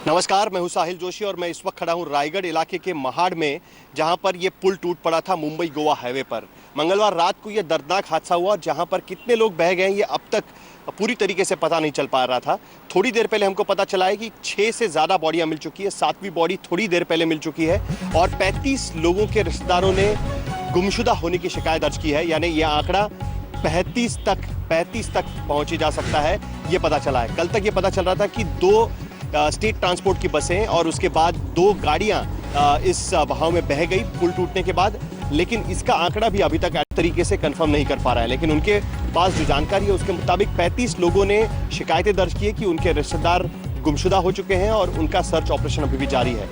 नमस्कार, मैं हूं साहिल जोशी और मैं इस वक्त खड़ा हूं रायगढ़ इलाके के महाड़ में, जहां पर ये पुल टूट पड़ा था मुंबई गोवा हाईवे पर। मंगलवार रात को ये दर्दनाक हादसा हुआ और जहां पर कितने लोग बह गए ये अब तक पूरी तरीके से पता नहीं चल पा रहा था। थोड़ी देर पहले हमको पता चला है कि 6 से ज़्यादा बॉडियां मिल चुकी है, 7वीं बॉडी थोड़ी देर पहले मिल चुकी है और 35 लोगों के रिश्तेदारों ने गुमशुदा होने की शिकायत दर्ज की है। यानी यह आंकड़ा 35 तक पहुंची जा सकता है, ये पता चला है। कल तक ये पता चल रहा था कि 2 स्टेट ट्रांसपोर्ट की बसें और उसके बाद 2 गाड़ियां इस बहाव में बह गई पुल टूटने के बाद, लेकिन इसका आंकड़ा भी अभी तक अच्छे तरीके से कंफर्म नहीं कर पा रहा है। लेकिन उनके पास जो जानकारी है उसके मुताबिक 35 लोगों ने शिकायतें दर्ज की है कि उनके रिश्तेदार गुमशुदा हो चुके हैं और उनका सर्च ऑपरेशन अभी भी जारी है।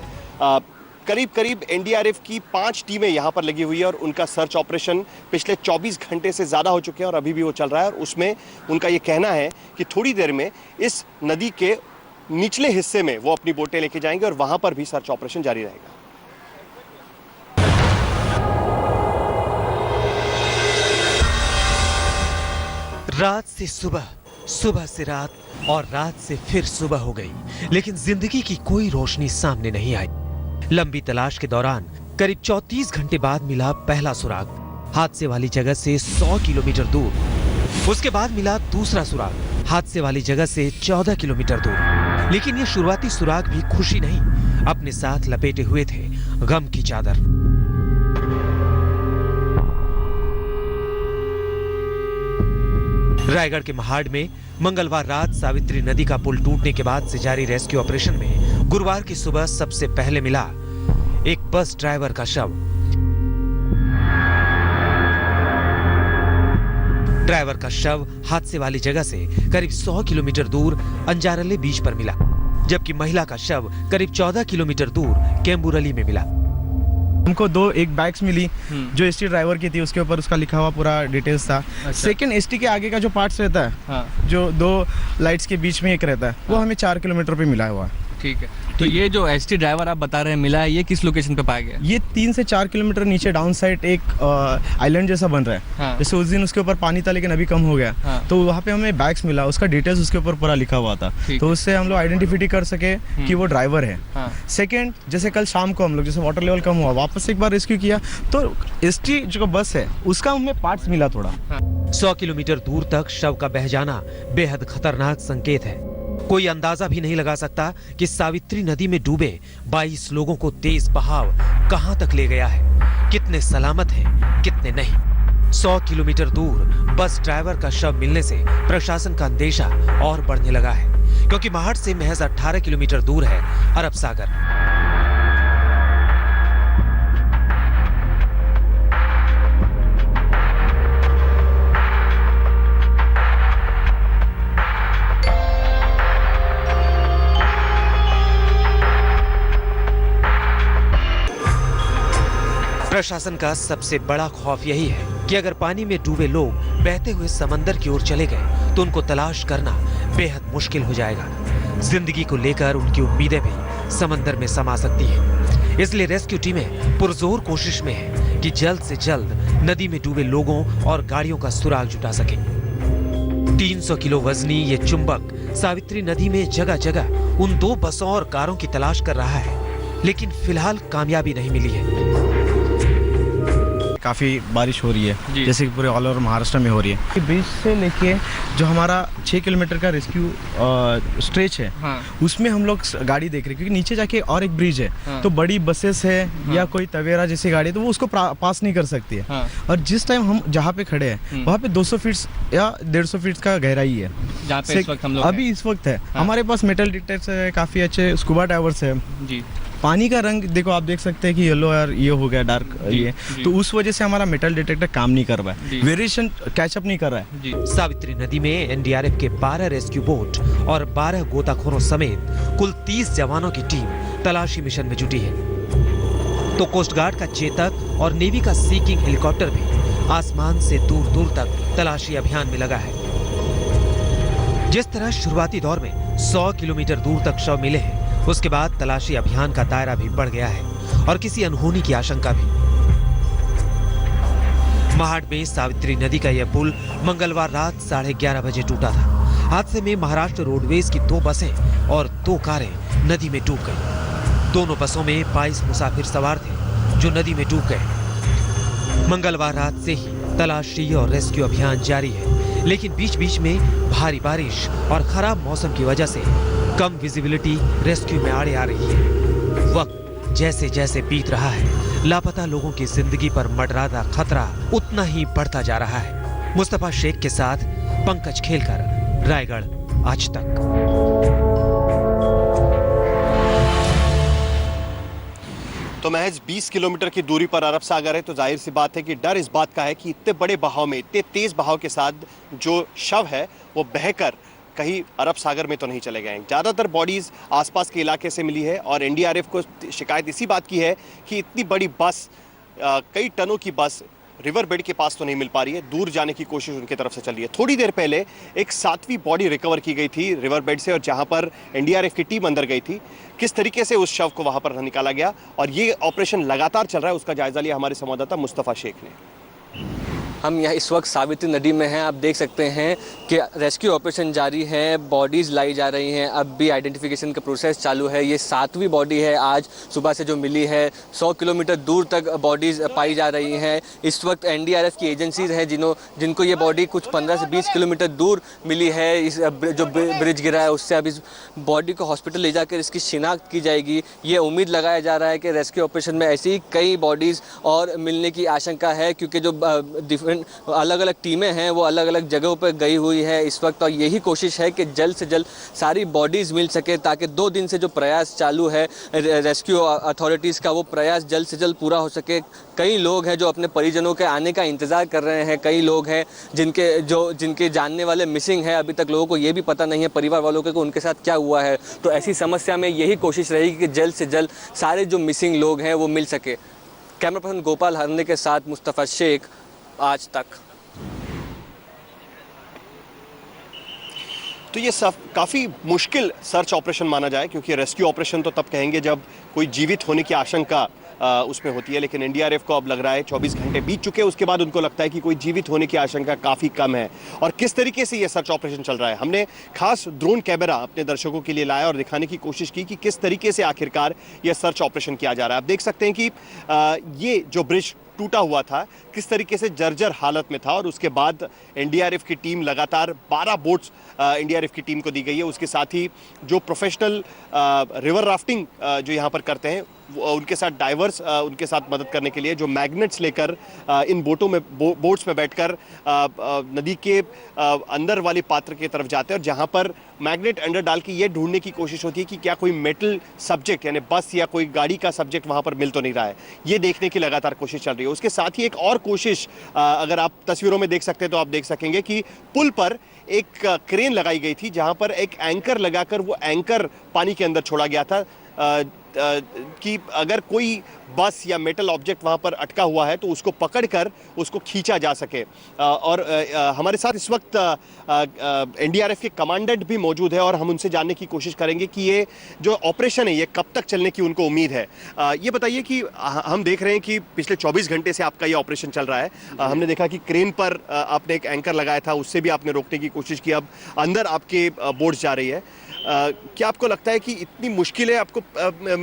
करीब एनडीआरएफ की 5 टीमें यहाँ पर लगी हुई है और उनका सर्च ऑपरेशन पिछले 24 घंटे से ज़्यादा हो चुके हैं और अभी भी वो चल रहा है। और उसमें उनका ये कहना है कि थोड़ी देर में इस नदी के निचले हिस्से में वो अपनी बोटें लेके जाएंगे और वहां पर भी सर्च ऑपरेशन जारी रहेगा। रात से सुबह, सुबह से रात और रात से फिर सुबह हो गई, लेकिन जिंदगी की कोई रोशनी सामने नहीं आई। लंबी तलाश के दौरान करीब 34 घंटे बाद मिला पहला सुराग, हादसे वाली जगह से 100 किलोमीटर दूर। उसके बाद मिला दूसरा सुराग, हादसे वाली जगह से 14 किलोमीटर दूर। लेकिन ये शुरुआती सुराग भी खुशी नहीं, अपने साथ लपेटे हुए थे गम की चादर। रायगढ़ के महाड़ में मंगलवार रात सावित्री नदी का पुल टूटने के बाद से जारी रेस्क्यू ऑपरेशन में गुरुवार की सुबह सबसे पहले मिला एक बस ड्राइवर का शव। ड्राइवर का शव हादसे वाली जगह से करीब 100 किलोमीटर दूर अंजारले बीच पर मिला, जबकि महिला का शव करीब 14 किलोमीटर दूर केम्बुरली में मिला। हमको एक बाइक्स मिली जो एसटी ड्राइवर की थी, उसके ऊपर उसका लिखा हुआ पूरा डिटेल्स था। सेकंड एसटी के आगे का जो पार्ट्स रहता है, जो 2 लाइट्स के बीच में एक रहता है, वो हमें 4 किलोमीटर पे मिला हुआ। ठीक है, तो ये जो एसटी ड्राइवर आप बता रहे हैं मिला है, ये किस लोकेशन पे पाया गया? ये 3 से 4 किलोमीटर नीचे डाउन साइड एक आइलैंड जैसा बन रहा है। हाँ। जैसे उस दिन उसके ऊपर पानी था लेकिन अभी कम हो गया। हाँ। तो वहाँ पे हमें बैग्स मिला, उसका डिटेल्स उसके ऊपर पूरा लिखा हुआ था, तो उससे हम लोग आइडेंटिफिटी कर सके कि वो ड्राइवर है। हाँ। सेकेंड, जैसे कल शाम को हम लोग जैसे वाटर लेवल कम हुआ, वापस एक बार रेस्क्यू किया तो एसटी जो बस है उसका हमें पार्ट्स मिला थोड़ा। 100 किलोमीटर दूर तक शव का बह जाना बेहद खतरनाक संकेत है। कोई अंदाजा भी नहीं लगा सकता कि सावित्री नदी में डूबे 22 लोगों को तेज बहाव कहां तक ले गया है, कितने सलामत हैं, कितने नहीं। 100 किलोमीटर दूर बस ड्राइवर का शव मिलने से प्रशासन का अंदेशा और बढ़ने लगा है, क्योंकि महाड़ से महज 18 किलोमीटर दूर है अरब सागर। प्रशासन का सबसे बड़ा खौफ यही है कि अगर पानी में डूबे लोग बहते हुए समंदर की ओर चले गए तो उनको तलाश करना बेहद मुश्किल हो जाएगा। जिंदगी को लेकर उनकी उम्मीदें भी समंदर में समा सकती हैं। इसलिए रेस्क्यू टीमें पुरजोर कोशिश में हैं कि जल्द से जल्द नदी में डूबे लोगों और गाड़ियों का सुराग जुटा सकें। 300 किलो वजनी ये चुंबक सावित्री नदी में जगह जगह उन 2 बसों और कारों की तलाश कर रहा है, लेकिन फिलहाल कामयाबी नहीं मिली है। काफ़ी बारिश हो रही है, जैसे कि पूरे ऑल ओवर महाराष्ट्र में हो रही है। ब्रिज से लेके जो हमारा 6 किलोमीटर का रेस्क्यू स्ट्रेच है, उसमें हम लोग गाड़ी देख रहे हैं, क्योंकि नीचे जाके और एक ब्रिज है, तो बड़ी बसेस है या कोई तवेरा जैसी गाड़ी तो वो उसको पास नहीं कर सकती है। और जिस टाइम हम जहाँ पे खड़े हैं वहाँ पे 200 फीट या 150 फीट का गहराई है जहाँ पे इस वक्त हम लोग अभी इस वक्त है। हमारे पास मेटल डिटेक्टर्स है, काफ़ी अच्छे स्कूबा डाइवर्स है जी। पानी का रंग देखो, आप देख सकते हैं कि येलो और ये हो गया डार्क ये, तो उस वजह से हमारा मेटल डिटेक्टर काम नहीं कर रहा है, वेरिएशन कैचअप नहीं कर रहा है। सावित्री नदी में एनडीआरएफ के 12 रेस्क्यू बोट और 12 गोताखोरों समेत कुल 30 जवानों की टीम तलाशी मिशन में जुटी है। तो कोस्ट गार्ड का चेतक और नेवी का सीकिंग हेलीकॉप्टर भी आसमान से दूर दूर तक तलाशी अभियान में लगा है। जिस तरह शुरुआती दौर में 100 किलोमीटर दूर तक शव मिले हैं, उसके बाद तलाशी अभियान का दायरा भी बढ़ गया है और किसी अनहोनी की आशंका भी। महाड़ में सावित्री नदी का यह पुल मंगलवार रात 11:30 बजे टूटा था। हादसे में महाराष्ट्र रोडवेज की 2 बसें और 2 कारें नदी में डूब गईं। दोनों बसों में 22 मुसाफिर सवार थे जो नदी में डूब गए। मंगलवार रात से ही तलाशी और रेस्क्यू अभियान जारी है, लेकिन बीच बीच में भारी बारिश और खराब मौसम की वजह से कम विजिबिलिटी रेस्क्यू में आड़े आ रही है। वक्त जैसे जैसे बीत रहा है, लापता लोगों की जिंदगी पर मंडराता खतरा उतना ही बढ़ता जा रहा है। मुस्तफा शेख के साथ पंकज खेलकर, रायगढ़, आज तक। तो महज 20 किलोमीटर की दूरी पर अरब सागर है, तो जाहिर सी बात है कि डर इस बात का है कि इतने बड़े बहाव में, इतने तेज बहाव के साथ जो शव है वो बहकर कहीं अरब सागर में तो नहीं चले गए। ज़्यादातर बॉडीज़ आसपास के इलाके से मिली है और एनडीआरएफ को शिकायत इसी बात की है कि इतनी बड़ी बस, कई टनों की बस रिवर बेड के पास तो नहीं मिल पा रही है, दूर जाने की कोशिश उनकी तरफ से चल रही है। थोड़ी देर पहले एक 7वीं बॉडी रिकवर की गई थी रिवर बेड से, और जहां पर एनडीआरएफ की टीम अंदर गई थी, किस तरीके से उस शव को वहां पर निकाला गया और ये ऑपरेशन लगातार चल रहा है, उसका जायजा लिया हमारे संवाददाता मुस्तफा शेख ने। हम यहाँ इस वक्त सावित्री नदी में हैं। आप देख सकते हैं कि रेस्क्यू ऑपरेशन जारी है, बॉडीज़ लाई जा रही हैं, अब भी आइडेंटिफिकेशन का प्रोसेस चालू है। ये 7वीं बॉडी है आज सुबह से जो मिली है। 100 किलोमीटर दूर तक बॉडीज़ पाई जा रही हैं। इस वक्त एनडीआरएफ की एजेंसीज हैं जिनको ये बॉडी कुछ 15 से 20 किलोमीटर दूर मिली है। इस जो ब्रिज गिरा है उससे अब इस बॉडी को हॉस्पिटल ले जाकर इसकी शिनाख्त की जाएगी। ये उम्मीद लगाया जा रहा है कि रेस्क्यू ऑपरेशन में ऐसी कई बॉडीज़ और मिलने की आशंका है, क्योंकि जो अलग अलग टीमें हैं वो अलग अलग जगहों पर गई हुई है इस वक्त, और यही कोशिश है कि जल्द से जल्द सारी बॉडीज़ मिल सके, ताकि 2 दिन से जो प्रयास चालू है रेस्क्यू अथॉरिटीज़ का, वो प्रयास जल्द से जल्द पूरा हो सके। कई लोग हैं जो अपने परिजनों के आने का इंतज़ार कर रहे हैं, कई लोग हैं जिनके जानने वाले मिसिंग हैं, अभी तक लोगों को ये भी पता नहीं है परिवार वालों को उनके साथ क्या हुआ है। तो ऐसी समस्या में यही कोशिश रहेगी कि जल्द से जल्द सारे जो मिसिंग लोग हैं वो मिल सके। कैमरा पर्सन गोपाल हरने के साथ मुस्तफा शेख, आज तक। तो ये सब काफ़ी मुश्किल सर्च ऑपरेशन माना जाए, क्योंकि रेस्क्यू ऑपरेशन तो तब कहेंगे जब कोई जीवित होने की आशंका उसमें होती है, लेकिन एनडीआरएफ को अब लग रहा है 24 घंटे बीत चुके हैं, उसके बाद उनको लगता है कि कोई जीवित होने की आशंका काफ़ी कम है। और किस तरीके से ये सर्च ऑपरेशन चल रहा है, हमने खास ड्रोन कैमरा अपने दर्शकों के लिए लाया और दिखाने की कोशिश की कि किस तरीके से आखिरकार ये सर्च ऑपरेशन किया जा रहा है। आप देख सकते हैं कि ये जो ब्रिज टूटा हुआ था किस तरीके से जर्जर हालत में था, और उसके बाद एनडीआरएफ की टीम लगातार 12 बोट्स एनडीआरएफ की टीम को दी गई है। उसके साथ ही जो प्रोफेशनल रिवर राफ्टिंग जो यहाँ पर करते हैं उनके साथ डाइवर्स उनके साथ मदद करने के लिए जो मैग्नेट्स लेकर इन बोट्स में बैठकर नदी के अंदर वाली पात्र की तरफ जाते हैं, और जहाँ पर मैग्नेट अंदर डाल के ये ढूंढने की कोशिश होती है कि क्या कोई मेटल सब्जेक्ट यानी बस या कोई गाड़ी का सब्जेक्ट वहाँ पर मिल तो नहीं रहा है, ये देखने की लगातार कोशिश चल रही है। उसके साथ ही एक और कोशिश अगर आप तस्वीरों में देख सकते हैं तो आप देख सकेंगे कि पुल पर एक क्रेन लगाई गई थी, जहाँ पर एक एंकर लगाकर वो एंकर पानी के अंदर छोड़ा गया था कि अगर कोई बस या मेटल ऑब्जेक्ट वहाँ पर अटका हुआ है तो उसको पकड़कर उसको खींचा जा सके। और हमारे साथ इस वक्त एनडीआरएफ के कमांडेंट भी मौजूद है और हम उनसे जानने की कोशिश करेंगे कि ये जो ऑपरेशन है ये कब तक चलने की उनको उम्मीद है। ये बताइए कि हम देख रहे हैं कि पिछले 24 घंटे से आपका ये ऑपरेशन चल रहा है। हमने देखा कि क्रेन पर आपने एक एंकर लगाया था, उससे भी आपने रोकने की कोशिश की, अब अंदर आपके बोट्स जा रही है। क्या आपको लगता है कि इतनी मुश्किलें आपको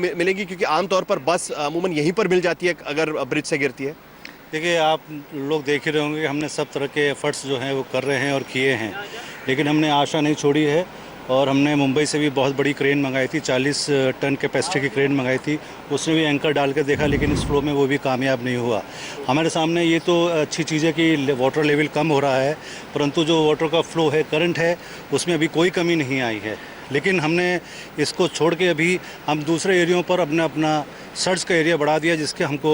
मिलेंगी, क्योंकि आमतौर पर बस अमूमन यहीं पर मिल जाती है अगर ब्रिज से गिरती है? देखिए, आप लोग देख ही रहे होंगे कि हमने सब तरह के एफर्ट्स जो हैं वो कर रहे हैं और किए हैं, लेकिन हमने आशा नहीं छोड़ी है। और हमने मुंबई से भी बहुत बड़ी क्रेन मंगाई थी, 40 टन कैपेसिटी की क्रेन मंगाई थी, उसने भी एंकर डाल के देखा, लेकिन इस फ्लो में वो भी कामयाब नहीं हुआ। हमारे सामने ये तो अच्छी चीज़ है कि वाटर लेवल कम हो रहा है, परंतु जो वाटर का फ्लो है, करंट है, उसमें अभी कोई कमी नहीं आई है। लेकिन हमने इसको छोड़ के अभी हम दूसरे एरियो पर अपना सर्च का एरिया बढ़ा दिया, जिसके हमको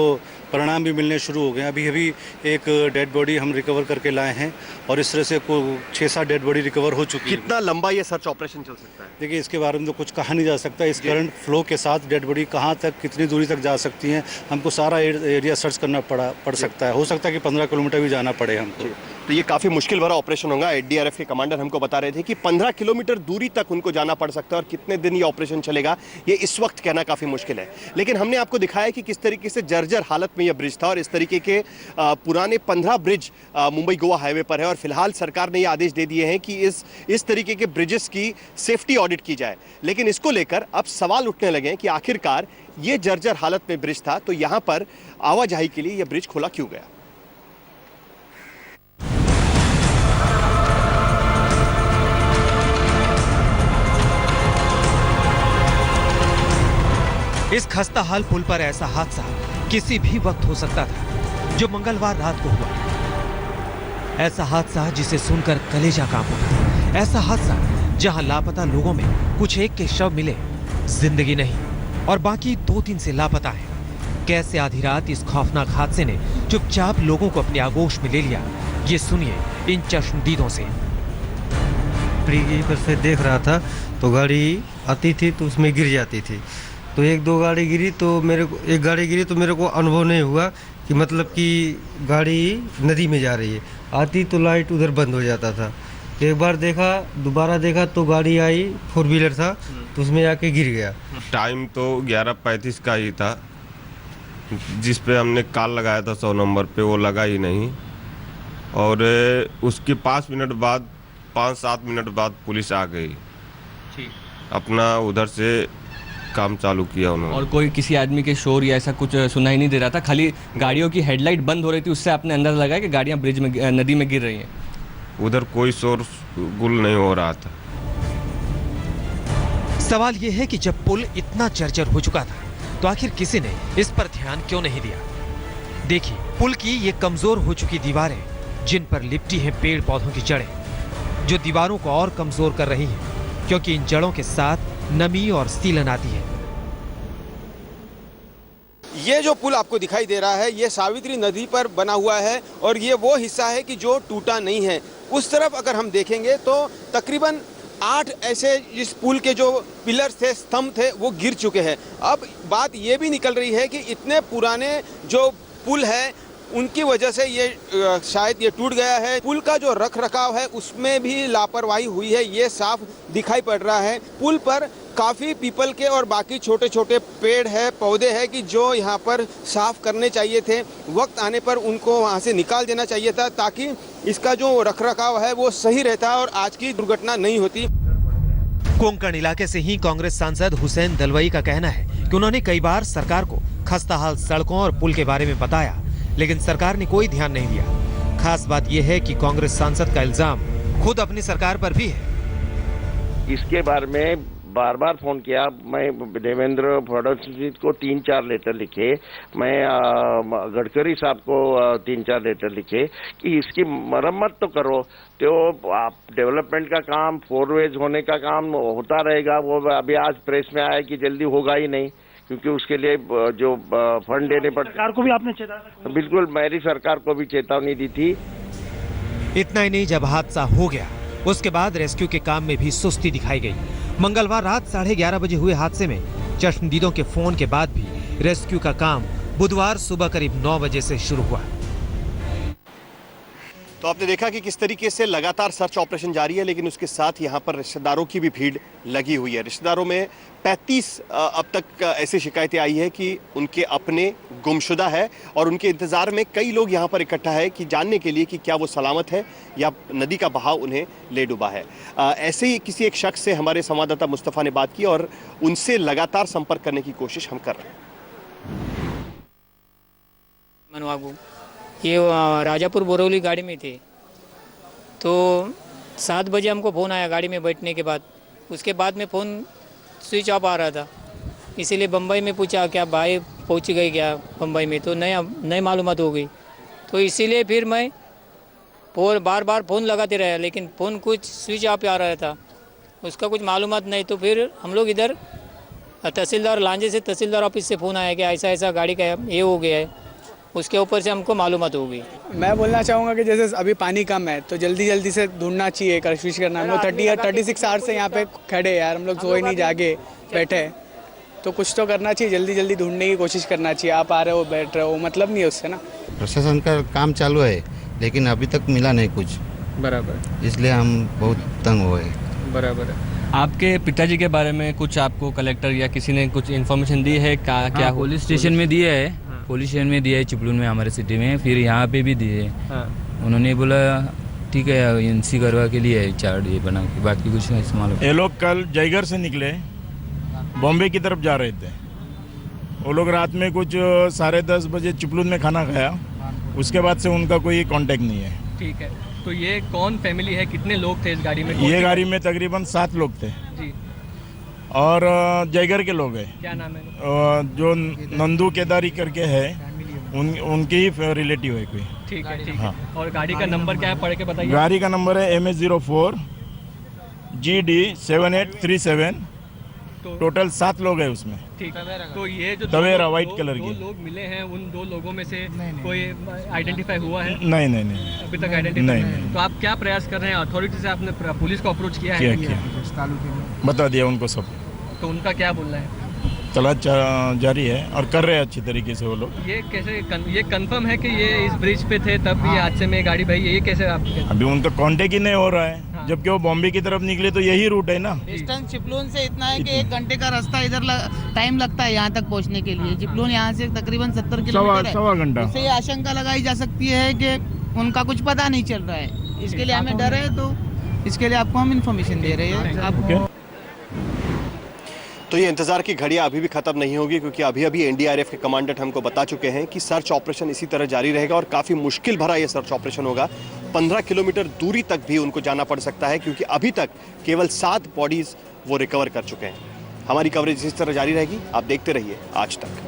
परिणाम भी मिलने शुरू हो गए। अभी एक डेड बॉडी हम रिकवर करके लाए हैं और इस तरह से 6-7 डेड बॉडी रिकवर हो चुकी है। कितना लंबा ये सर्च ऑपरेशन चल सकता है? देखिए, इसके बारे में तो कुछ कहा नहीं जा सकता। इस करंट फ्लो के साथ डेड बॉडी कहाँ तक, कितनी दूरी तक जा सकती हैं, हमको सारा एरिया सर्च करना पड़ सकता है। हो सकता है कि 15 किलोमीटर भी जाना पड़े हमको। तो ये काफ़ी मुश्किल भरा ऑपरेशन होगा। एनडीआरएफ के कमांडर हमको बता रहे थे कि 15 किलोमीटर दूरी तक उनको जाना चलाना पड़ सकता है और कितने दिन ये ऑपरेशन चलेगा ये इस वक्त कहना काफ़ी मुश्किल है। लेकिन हमने आपको दिखाया कि किस तरीके से जर्जर हालत में यह ब्रिज था और इस तरीके के पुराने 15 ब्रिज मुंबई गोवा हाईवे पर है और फिलहाल सरकार ने ये आदेश दे दिए हैं कि इस तरीके के ब्रिजेस की सेफ्टी ऑडिट की जाए। लेकिन इसको लेकर अब सवाल उठने लगे हैं कि आखिरकार ये जर्जर हालत में ब्रिज था तो यहाँ पर आवाजाही के लिए यह ब्रिज खोला क्यों गया। इस खस्ताहाल पुल पर ऐसा हादसा किसी भी वक्त हो सकता था जो मंगलवार रात को हुआ। ऐसा हादसा जिसे सुनकर कलेजा कांप उठा। ऐसा हादसा जहां लापता लोगों में कुछ एक के शव मिले, जिंदगी नहीं, और बाकी 2-3 से लापता है। कैसे आधी रात इस खौफनाक हादसे ने चुपचाप लोगों को अपने आगोश में ले लिया, ये सुनिए इन चश्मदीदों से। पर से देख रहा था तो गाड़ी आती थी तो उसमें गिर जाती थी, तो एक गाड़ी गिरी तो मेरे को अनुभव नहीं हुआ कि मतलब कि गाड़ी नदी में जा रही है। आती तो लाइट उधर बंद हो जाता था। एक बार देखा, दोबारा देखा तो गाड़ी आई, 4 व्हीलर था, तो उसमें जाके गिर गया। टाइम तो 11:35 का ही था, जिस पे हमने कॉल लगाया था 100 नंबर पे, वो लगा ही नहीं। और उसके 5 मिनट बाद 5-7 मिनट बाद पुलिस आ गई, अपना उधर से काम चालू किया उन्होंने। और कोई किसी आदमी के शोर या ऐसा कुछ सुनाई नहीं दे रहा था, खाली गाड़ियों की हेडलाइट बंद हो रही थी, उससे आपने अंदाजा लगाया कि गाड़ियां ब्रिज में नदी में गिर रही हैं। उधर कोई शोर गुल नहीं हो रहा था। सवाल यह है कि जब पुल इतना जर्जर हो चुका था तो आखिर किसी ने इस पर ध्यान क्यों नहीं दिया। देखिए पुल की ये कमजोर हो चुकी दीवारें, जिन पर लिपटी हैं पेड़ पौधों की जड़ें, जो दीवारों को और कमजोर कर रही हैं, क्योंकि इन जड़ों के साथ नमी और सीलन आती है। ये जो पुल आपको दिखाई दे रहा है ये सावित्री नदी पर बना हुआ है और ये वो हिस्सा है कि जो टूटा नहीं है। उस तरफ अगर हम देखेंगे तो तकरीबन 8 ऐसे इस पुल के जो पिलर थे, स्तंभ थे, वो गिर चुके हैं। अब बात ये भी निकल रही है कि इतने पुराने जो पुल है उनकी वजह से ये शायद ये टूट गया है। पुल का जो रख रखाव है उसमें भी लापरवाही हुई है, ये साफ दिखाई पड़ रहा है। पुल पर काफ़ी पीपल के और बाकी छोटे छोटे पेड़ है, पौधे हैं कि जो यहाँ पर साफ करने चाहिए थे। वक्त आने पर उनको वहाँ से निकाल देना चाहिए था ताकि इसका जो रख रखाव है वो सही रहता और आज की दुर्घटना नहीं होती। कोंकण इलाके से ही कांग्रेस सांसद हुसैन दलवाई का कहना है कि उन्होंने कई बार सरकार को खस्ताहाल सड़कों और पुल के बारे में बताया, लेकिन सरकार ने कोई ध्यान नहीं दिया। खास बात यह है कि कांग्रेस सांसद का इल्जाम खुद अपनी सरकार पर भी है। इसके बारे में बार बार फोन किया, मैं देवेंद्र फडणवीस को 3-4 लेटर लिखे, मैं गडकरी साहब को 3-4 लेटर लिखे कि इसकी मरम्मत तो करो। तो आप डेवलपमेंट का काम, 4 वेज होने का काम होता रहेगा। वो अभी आज प्रेस में आया कि जल्दी होगा ही नहीं, क्योंकि उसके लिए जो फंड देने पड़ते। सरकार को भी आपने चेतावनी? बिल्कुल, मेरी सरकार को भी चेतावनी दी थी। इतना ही नहीं, जब हादसा हो गया उसके बाद रेस्क्यू के काम में भी सुस्ती दिखाई गई। मंगलवार रात 11:30 बजे हुए हादसे में चश्मदीदों के फोन के बाद भी रेस्क्यू का काम बुधवार सुबह करीब 9 बजे से शुरू हुआ। तो आपने देखा कि किस तरीके से लगातार सर्च ऑपरेशन जारी है, लेकिन उसके साथ यहाँ पर रिश्तेदारों की भी भीड़ लगी हुई है। रिश्तेदारों में 35 अब तक ऐसी शिकायतें आई है कि उनके अपने गुमशुदा है और उनके इंतज़ार में कई लोग यहाँ पर इकट्ठा है कि जानने के लिए कि क्या वो सलामत है या नदी का बहाव उन्हें ले डूबा है। ऐसे ही किसी एक शख्स से हमारे संवाददाता मुस्तफ़ा ने बात की और उनसे लगातार संपर्क करने की कोशिश हम कर रहे हैं। ये राजापुर बोरौली गाड़ी में थे तो 7 बजे हमको फ़ोन आया गाड़ी में बैठने के बाद। उसके बाद में फ़ोन स्विच ऑफ आ रहा था, इसीलिए बम्बई में पूछा क्या भाई पहुंच गई क्या बम्बई में, तो नई मालूमात हो गई। तो इसीलिए फिर मैं बार बार फ़ोन लगाते रहा, लेकिन फ़ोन कुछ स्विच ऑफ आ रहा था, उसका कुछ मालूमात नहीं। तो फिर हम लोग इधर तहसीलदार लांजे से तहसीलदार ऑफिस से फ़ोन आया कि ऐसा ऐसा गाड़ी का ये हो गया है, उसके ऊपर से हमको मालूमात हो गई। मैं बोलना चाहूँगा कि जैसे अभी पानी कम है तो जल्दी जल्दी से ढूंढना चाहिए, कोशिश करना। हम लोग 36 आवर्स से यहाँ पे खड़े यार, हम लोग सोए नहीं, जागे बैठे, तो कुछ तो करना चाहिए, जल्दी जल्दी ढूंढने की कोशिश करना चाहिए। आप आ रहे हो बैठ रहे हो, मतलब नहीं है उससे ना। प्रशासन का काम चालू है लेकिन अभी तक मिला नहीं कुछ, बराबर, इसलिए हम बहुत तंग हुए। बराबर है। आपके पिताजी के बारे में कुछ आपको कलेक्टर या किसी ने कुछ इन्फॉर्मेशन दी है? क्या पुलिस स्टेशन में दिया है, पुलिस स्टेशन में दिया है चिपलून में हमारे सिटी में, फिर यहाँ पे भी दिए है। उन्होंने बोला ठीक है एनसी करवा के लिए चार्ट ये बना के, बाकी कुछ नहीं इस्तेमाल। ये लोग कल जयगढ़ से निकले, बॉम्बे की तरफ जा रहे थे। वो लोग रात में कुछ 10:30 बजे चिपलून में खाना खाया, उसके बाद से उनका कोई कांटेक्ट नहीं है। ठीक है, तो ये कौन फैमिली है, कितने लोग थे इस गाड़ी में? ये गाड़ी में तकरीबन 7 लोग थे जी। और जयगढ़ के लोग हैं। क्या नाम है? जो नंदू केदारी करके है, उनकी ही रिलेटिव है कोई। ठीक है, ठीक है। और गाड़ी का नंबर क्या है, पढ़ के बताइए। गाड़ी का नंबर है MH04 GD 7837। टोटल 7 लोग हैं उसमें। ठीक है, तो ये जो तवेरा व्हाइट कलर की 2 लोग मिले हैं, उन 2 लोगों में से कोई आइडेंटिफाई हुआ है? नहीं, अभी तक आइडेंटिफाई नहीं। तो आप क्या प्रयास कर रहे हैं? अथॉरिटी से आपने पुलिस को अप्रोच किया है? किया बता दिया उनको सब। तो उनका क्या बोलना है? तलाश जारी है और कर रहे हैं अच्छी तरीके से वो लोग। ये कैसे ये कंफर्म है कि ये इस ब्रिज पे थे तब ये हादसे में गाड़ी भाई, ये कैसे आप? अभी उनका कांटेक्ट ही नहीं हो रहा है। हाँ। जबकि वो बॉम्बे की तरफ निकले तो यही रूट है ना। डिस्टेंस चिपलून से इतना है कि 1 घंटे का रास्ता इधर टाइम लगता है यहाँ तक पहुँचने के लिए। चिपलून यहाँ से तकरीबन 70 किलोमीटर है। सवा घंटा। इससे ये आशंका लगाई जा सकती है कि उनका कुछ पता नहीं चल रहा है। इसके लिए हमें डर है, तो इसके लिए आपको हम इन्फॉर्मेशन दे रहे हैं। आपको तो ये इंतजार की घड़ियां अभी भी खत्म नहीं होगी, क्योंकि अभी अभी एनडीआरएफ के कमांडेंट हमको बता चुके हैं कि सर्च ऑपरेशन इसी तरह जारी रहेगा और काफ़ी मुश्किल भरा ये सर्च ऑपरेशन होगा। 15 किलोमीटर दूरी तक भी उनको जाना पड़ सकता है, क्योंकि अभी तक केवल 7 बॉडीज वो रिकवर कर चुके हैं। हमारी कवरेज इस तरह जारी रहेगी, आप देखते रहिए आज तक।